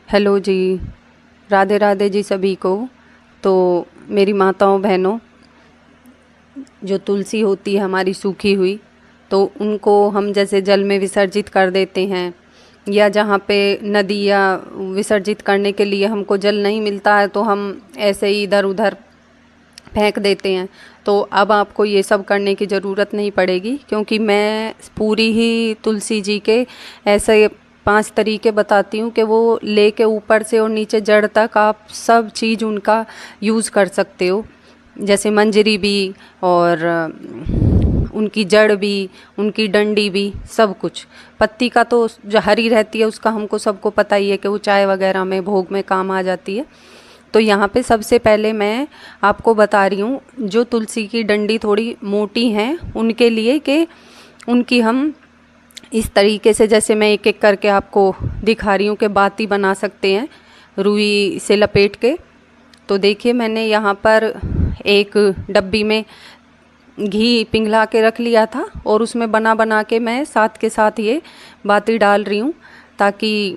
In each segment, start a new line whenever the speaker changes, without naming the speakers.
Hello जी। राधे राधे जी सभी को। तो मेरी माताओं बहनों, जो तुलसी होती है हमारी सूखी हुई, तो उनको हम जैसे जल में विसर्जित कर देते हैं, या जहाँ पे नदी या विसर्जित करने के लिए हमको जल नहीं मिलता है तो हम ऐसे ही इधर उधर फेंक देते हैं। तो अब आपको ये सब करने की ज़रूरत नहीं पड़ेगी, क्योंकि मैं पूरी ही तुलसी जी के ऐसे 5 तरीके बताती हूँ कि वो लेके ऊपर से और नीचे जड़ तक आप सब चीज़ उनका यूज़ कर सकते हो। जैसे मंजरी भी, और उनकी जड़ भी, उनकी डंडी भी, सब कुछ। पत्ती का तो जो हरी रहती है उसका हमको सबको पता ही है कि वो चाय वगैरह में भोग में काम आ जाती है। तो यहाँ पे सबसे पहले मैं आपको बता रही हूँ, जो तुलसी की डंडी थोड़ी मोटी हैं उनके लिए, कि उनकी हम इस तरीके से, जैसे मैं एक एक करके आपको दिखा रही हूँ, कि बाती बना सकते हैं रुई से लपेट के। तो देखिए, मैंने यहाँ पर एक डब्बी में घी पिघला के रख लिया था, और उसमें बना बना के मैं साथ के साथ ये बाती डाल रही हूँ, ताकि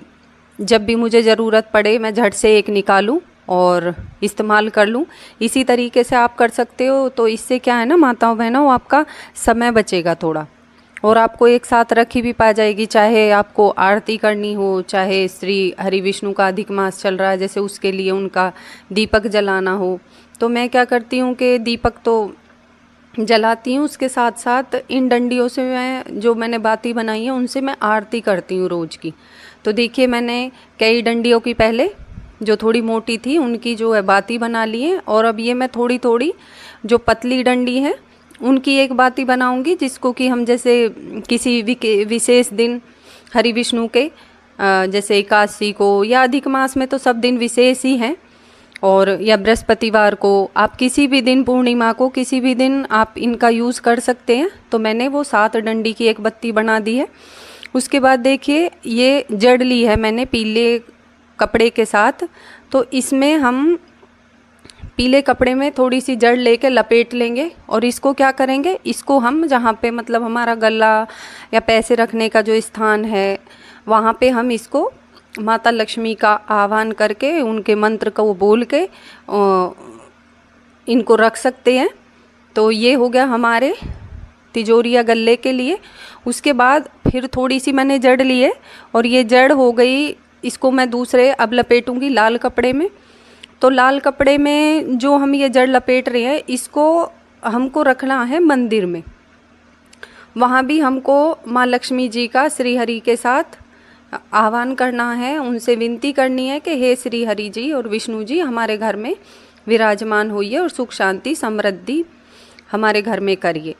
जब भी मुझे ज़रूरत पड़े मैं झट से एक निकालूं और इस्तेमाल कर लूं। इसी तरीके से आप कर सकते हो। तो इससे क्या है ना माताओं बहनों, आपका समय बचेगा थोड़ा, और आपको एक साथ रखी भी पा जाएगी। चाहे आपको आरती करनी हो, चाहे श्री हरि विष्णु का अधिक मास चल रहा है जैसे, उसके लिए उनका दीपक जलाना हो, तो मैं क्या करती हूँ कि दीपक तो जलाती हूँ, उसके साथ साथ इन डंडियों से मैं, जो मैंने बाती बनाई है उनसे मैं आरती करती हूँ रोज़ की। तो देखिए, मैंने कई डंडियों की पहले जो थोड़ी मोटी थी उनकी जो है बाती बना ली है, और अब ये मैं थोड़ी थोड़ी जो पतली डंडी है उनकी एक बाती बनाऊंगी, जिसको कि हम जैसे किसी विशेष दिन हरि विष्णु के, जैसे एकादशी को या अधिक मास में तो सब दिन विशेष ही हैं, और या बृहस्पतिवार को, आप किसी भी दिन, पूर्णिमा को, किसी भी दिन आप इनका यूज़ कर सकते हैं। तो मैंने वो 7 डंडी की एक बत्ती बना दी है। उसके बाद देखिए, ये जड़ ली है मैंने पीले कपड़े के साथ। तो इसमें हम पीले कपड़े में थोड़ी सी जड़ लेके लपेट लेंगे, और इसको क्या करेंगे, इसको हम जहाँ पे मतलब हमारा गला या पैसे रखने का जो स्थान है, वहाँ पे हम इसको माता लक्ष्मी का आह्वान करके, उनके मंत्र को बोल के इनको रख सकते हैं। तो ये हो गया हमारे तिजोरी या गले के लिए। उसके बाद फिर थोड़ी सी मैंने जड़ ली है, और ये जड़ हो गई, इसको मैं दूसरे अब लपेटूंगी लाल कपड़े में। तो लाल कपड़े में जो हम ये जड़ लपेट रहे हैं, इसको हमको रखना है मंदिर में। वहाँ भी हमको माँ लक्ष्मी जी का श्री हरि के साथ आह्वान करना है, उनसे विनती करनी है कि हे श्री हरि जी और विष्णु जी, हमारे घर में विराजमान होइए और सुख शांति समृद्धि हमारे घर में करिए।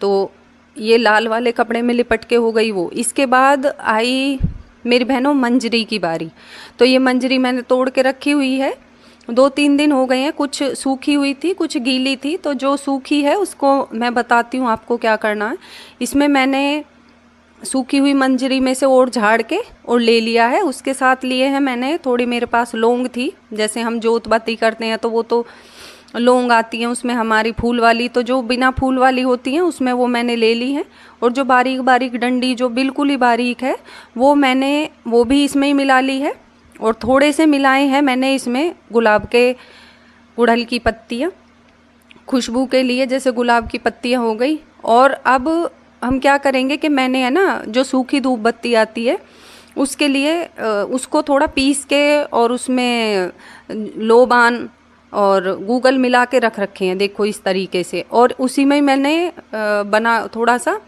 तो ये लाल वाले कपड़े में लिपट के हो गई वो। इसके बाद आई मेरी बहनों मंजरी की बारी। तो ये मंजरी मैंने तोड़ के रखी हुई है, 2-3 दिन हो गए हैं, कुछ सूखी हुई थी कुछ गीली थी। तो जो सूखी है उसको मैं बताती हूँ आपको क्या करना है। इसमें मैंने सूखी हुई मंजरी में से और झाड़ के और ले लिया है। उसके साथ लिए हैं मैंने थोड़ी, मेरे पास लौंग थी, जैसे हम जोत बत्ती करते हैं तो वो तो लौंग आती हैं उसमें हमारी फूल वाली, तो जो बिना फूल वाली होती हैं उसमें वो मैंने ले ली है। और जो बारीक बारीक डंडी जो बिल्कुल ही बारीक है वो मैंने वो भी इसमें ही मिला ली है। और थोड़े से मिलाए हैं मैंने इसमें गुलाब के गुड़हल की पत्तियाँ, खुशबू के लिए, जैसे गुलाब की पत्तियाँ हो गई। और अब हम क्या करेंगे कि मैंने है ना जो सूखी धूप बत्ती आती है उसके लिए उसको थोड़ा पीस के और उसमें लोबान और गूगल मिला के रख रखे हैं, देखो इस तरीके से। और उसी में मैंने बना थोड़ा सा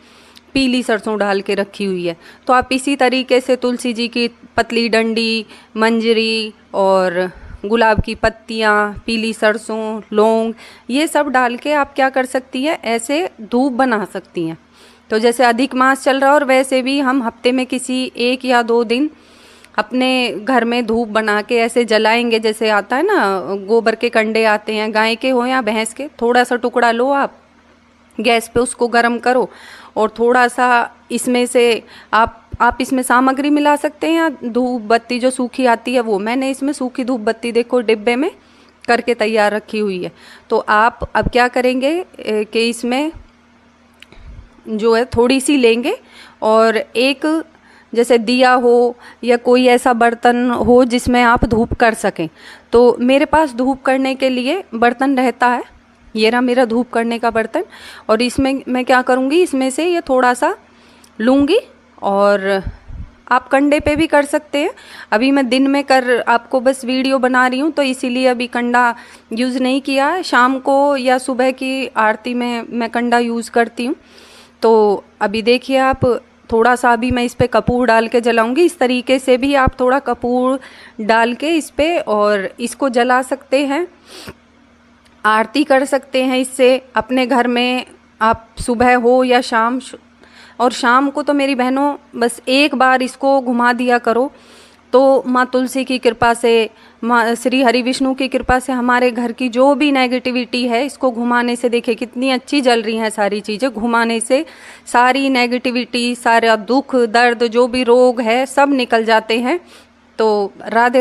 पीली सरसों डाल के रखी हुई है। तो आप इसी तरीके से तुलसी जी की पतली डंडी, मंजरी और गुलाब की पत्तियाँ, पीली सरसों, लौंग, ये सब डाल के आप क्या कर सकती हैं, ऐसे धूप बना सकती हैं। तो जैसे अधिक मास चल रहा है, और वैसे भी हम हफ्ते में किसी 1 या 2 दिन अपने घर में धूप बना के ऐसे जलाएंगे। जैसे आता है ना, गोबर के कंडे आते हैं, गाय के हो या भैंस के, थोड़ा सा टुकड़ा लो आप, गैस पे उसको गर्म करो, और थोड़ा सा इसमें से आप इसमें सामग्री मिला सकते हैं, या धूप बत्ती जो सूखी आती है वो। मैंने इसमें सूखी धूप बत्ती देखो डिब्बे में करके तैयार रखी हुई है। तो आप अब क्या करेंगे कि इसमें जो है थोड़ी सी लेंगे, और एक जैसे दिया हो या कोई ऐसा बर्तन हो जिसमें आप धूप कर सकें। तो मेरे पास धूप करने के लिए बर्तन रहता है, ये रहा मेरा धूप करने का बर्तन। और इसमें मैं क्या करूँगी, इसमें से ये थोड़ा सा लूँगी और आप कंडे पे भी कर सकते हैं। अभी मैं दिन में कर आपको बस वीडियो बना रही हूँ तो इसीलिए अभी कंडा यूज़ नहीं किया है। शाम को या सुबह की आरती में मैं कंडा यूज़ करती हूँ। तो अभी देखिए आप, थोड़ा सा अभी मैं इस पे कपूर डाल के जलाऊंगी। इस तरीके से भी आप थोड़ा कपूर डाल के इस पे और इसको जला सकते हैं, आरती कर सकते हैं इससे अपने घर में। आप सुबह हो या शाम, और शाम को तो मेरी बहनों बस एक बार इसको घुमा दिया करो तो माँ तुलसी की कृपा से, माँ श्री हरि विष्णु की कृपा से हमारे घर की जो भी नेगेटिविटी है, इसको घुमाने से देखिए कितनी अच्छी जल रही हैं सारी चीज़ें। घुमाने से सारी नेगेटिविटी, सारा दुख दर्द, जो भी रोग है सब निकल जाते हैं। तो राधे